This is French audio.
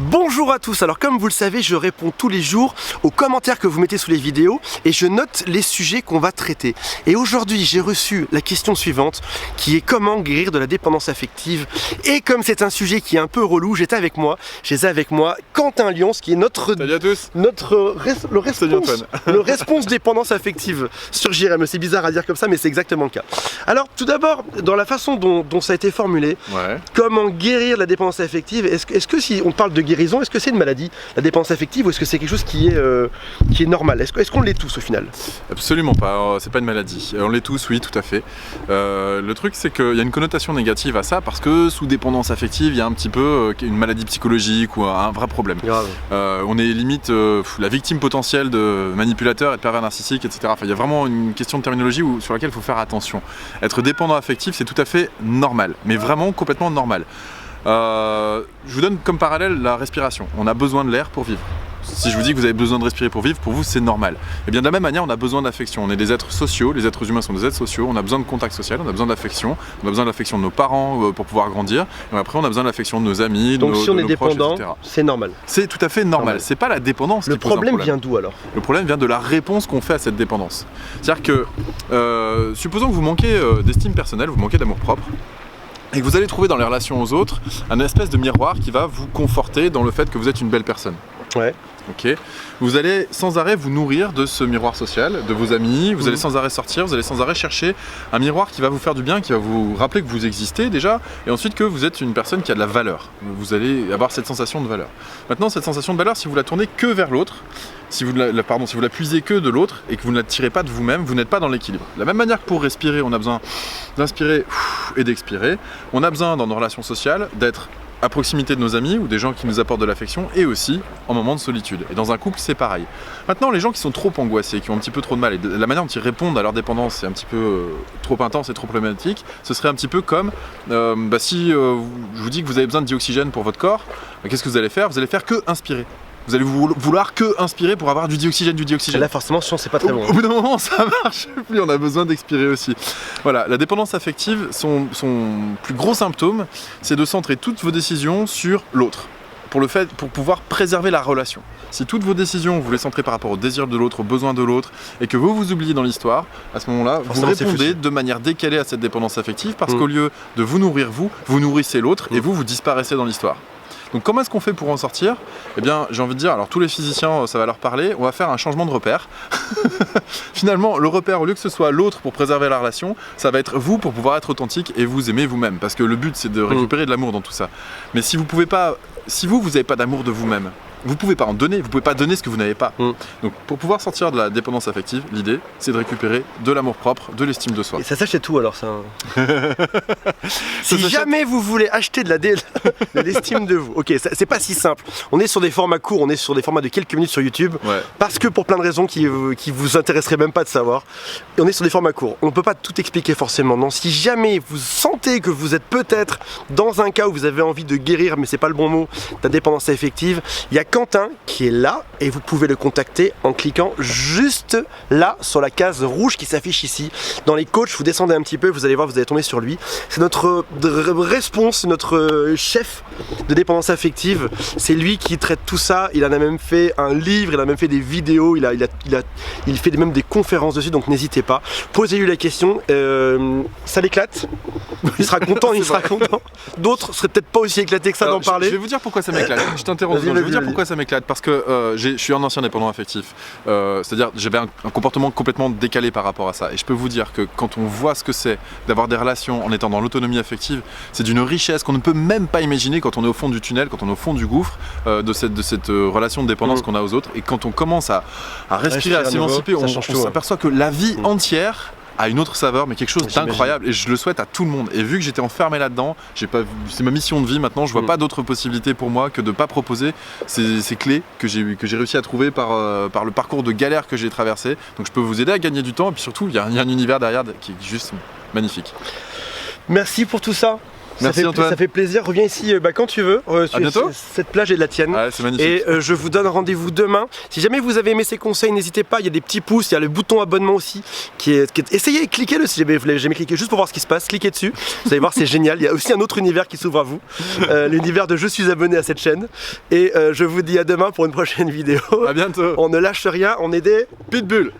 Bonjour à tous, alors comme vous le savez, je réponds tous les jours aux commentaires que vous mettez sous les vidéos et je note les sujets qu'on va traiter. Et aujourd'hui, j'ai reçu la question suivante qui est comment guérir de la dépendance affective. Et comme c'est un sujet qui est un peu relou, j'ai avec moi Quentin Lyons, qui est notre le responsable dépendance affective sur JRM. C'est bizarre à dire comme ça, mais c'est exactement le cas. Alors tout d'abord, dans la façon dont ça a été formulé, comment guérir la dépendance affective, est-ce que si on parle de guérison, est-ce que c'est une maladie, la dépendance affective, ou est-ce que c'est quelque chose qui est normal? Est-ce qu'on l'est tous au final? Absolument pas, c'est pas une maladie. On l'est tous, oui, tout à fait. Le truc, c'est qu'il y a une connotation négative à ça, parce que sous dépendance affective, il y a un petit peu une maladie psychologique ou un vrai problème. On est limite la victime potentielle de manipulateurs et de pervers narcissiques, etc. Enfin, il y a vraiment une question de terminologie sur laquelle il faut faire attention. Être dépendant affectif, c'est tout à fait normal, mais vraiment complètement normal. Je vous donne comme parallèle la respiration. On a besoin de l'air pour vivre. Si je vous dis que vous avez besoin de respirer pour vivre, pour vous c'est normal. Et bien de la même manière, on a besoin d'affection. On est des êtres sociaux, les êtres humains sont des êtres sociaux. On a besoin de contact social, on a besoin d'affection. On a besoin de l'affection de nos parents pour pouvoir grandir. Et après, on a besoin de l'affection de nos amis, donc de si on est nos dépendant, proches, etc. C'est normal. C'est tout à fait normal. C'est pas la dépendance qui pose un problème. Le problème vient d'où alors? Le problème vient de la réponse qu'on fait à cette dépendance. C'est-à-dire que, supposons que vous manquez d'estime personnelle, vous manquez d'amour propre, et que vous allez trouver dans les relations aux autres un espèce de miroir qui va vous conforter dans le fait que vous êtes une belle personne. Ouais. Ok. Vous allez sans arrêt vous nourrir de ce miroir social, de vos amis, vous allez sans arrêt sortir, vous allez sans arrêt chercher un miroir qui va vous faire du bien, qui va vous rappeler que vous existez déjà, et ensuite que vous êtes une personne qui a de la valeur. Vous allez avoir cette sensation de valeur. Maintenant, cette sensation de valeur, si vous la tournez que vers l'autre, si vous la puisez que de l'autre et que vous ne la tirez pas de vous-même, vous n'êtes pas dans l'équilibre. De la même manière que pour respirer, on a besoin d'inspirer et d'expirer, on a besoin dans nos relations sociales d'être à proximité de nos amis ou des gens qui nous apportent de l'affection, et aussi en moment de solitude. Et dans un couple, c'est pareil. Maintenant, les gens qui sont trop angoissés, qui ont un petit peu trop de mal, et la manière dont ils répondent à leur dépendance est un petit peu trop intense et trop problématique, ce serait un petit peu comme si je vous dis que vous avez besoin de dioxygène pour votre corps, qu'est-ce que vous allez faire? Vous allez faire que inspirer. Vous allez vouloir que inspirer pour avoir du dioxygène. Et là, forcément, je sens que c'est pas très bon. Au bout d'un moment, ça marche plus, on a besoin d'expirer aussi. Voilà, la dépendance affective, son plus gros symptôme, c'est de centrer toutes vos décisions sur l'autre, pour pouvoir préserver la relation. Si toutes vos décisions, vous les centrez par rapport au désir de l'autre, aux besoins de l'autre, et que vous oubliez dans l'histoire, à ce moment-là, vous répondez de manière décalée à cette dépendance affective, parce qu'au lieu de vous nourrir vous nourrissez l'autre, et vous disparaissez dans l'histoire. Donc comment est-ce qu'on fait pour en sortir? Eh bien, j'ai envie de dire, alors tous les physiciens, ça va leur parler, on va faire un changement de repère. Finalement, le repère, au lieu que ce soit l'autre pour préserver la relation, ça va être vous pour pouvoir être authentique et vous aimer vous-même. Parce que le but, c'est de récupérer de l'amour dans tout ça. Mais si vous n'avez pas d'amour de vous-même, vous pouvez pas en donner, vous pouvez pas donner ce que vous n'avez pas. Donc pour pouvoir sortir de la dépendance affective, l'idée c'est de récupérer de l'amour propre, de l'estime de soi. Et ça s'achète tout alors ça? Si jamais vous voulez acheter de l'estime de vous, ok, c'est pas si simple. On est sur des formats courts, on est sur des formats de quelques minutes sur YouTube, parce que pour plein de raisons qui vous intéresseraient même pas de savoir, on est sur des formats courts. On peut pas tout expliquer forcément. Non, si jamais vous sentez que vous êtes peut-être dans un cas où vous avez envie de guérir, mais c'est pas le bon mot, de la dépendance affective, il y a Quentin qui est là et vous pouvez le contacter en cliquant juste là sur la case rouge qui s'affiche ici. Dans les coachs, vous descendez un petit peu, vous allez voir, vous allez tomber sur lui. C'est notre responsable, notre chef de dépendance affective. C'est lui qui traite tout ça. Il en a même fait un livre, il a même fait des vidéos, il fait même des conférences dessus, donc n'hésitez pas. Posez-lui la question, ça l'éclate. Il sera content, il sera content. D'autres seraient peut-être pas aussi éclatés que ça d'en parler. Je vais vous dire pourquoi ça m'éclate. Je t'interromps. Je vais vous dire pourquoi ça m'éclate. Parce que je suis un ancien dépendant affectif. C'est-à-dire j'avais un comportement complètement décalé par rapport à ça. Et je peux vous dire que quand on voit ce que c'est d'avoir des relations en étant dans l'autonomie affective, c'est d'une richesse qu'on ne peut même pas imaginer quand on est au fond du tunnel, quand on est au fond du gouffre de cette relation de dépendance qu'on a aux autres. Et quand on commence à respirer, à s'émanciper, on s'aperçoit que la vie entière a une autre saveur, mais quelque chose d'incroyable, et je le souhaite à tout le monde. Et vu que j'étais enfermé là-dedans, c'est ma mission de vie maintenant, je vois pas d'autre possibilité pour moi que de pas proposer ces clés que j'ai réussi à trouver par le parcours de galère que j'ai traversé. Donc je peux vous aider à gagner du temps, et puis surtout il y a un univers derrière qui est juste magnifique. Merci pour tout ça. Merci Antoine. Ça fait plaisir, reviens ici quand tu veux. À bientôt. Cette plage est de la tienne. Ouais, c'est magnifique. Et je vous donne rendez-vous demain. Si jamais vous avez aimé ces conseils, n'hésitez pas, il y a des petits pouces, il y a le bouton abonnement aussi essayez, cliquez-le si jamais vous l'avez jamais cliqué, juste pour voir ce qui se passe, cliquez dessus, vous allez voir c'est génial, il y a aussi un autre univers qui s'ouvre à vous, l'univers de je suis abonné à cette chaîne, et je vous dis à demain pour une prochaine vidéo. À bientôt. On ne lâche rien, on est des pitbulls.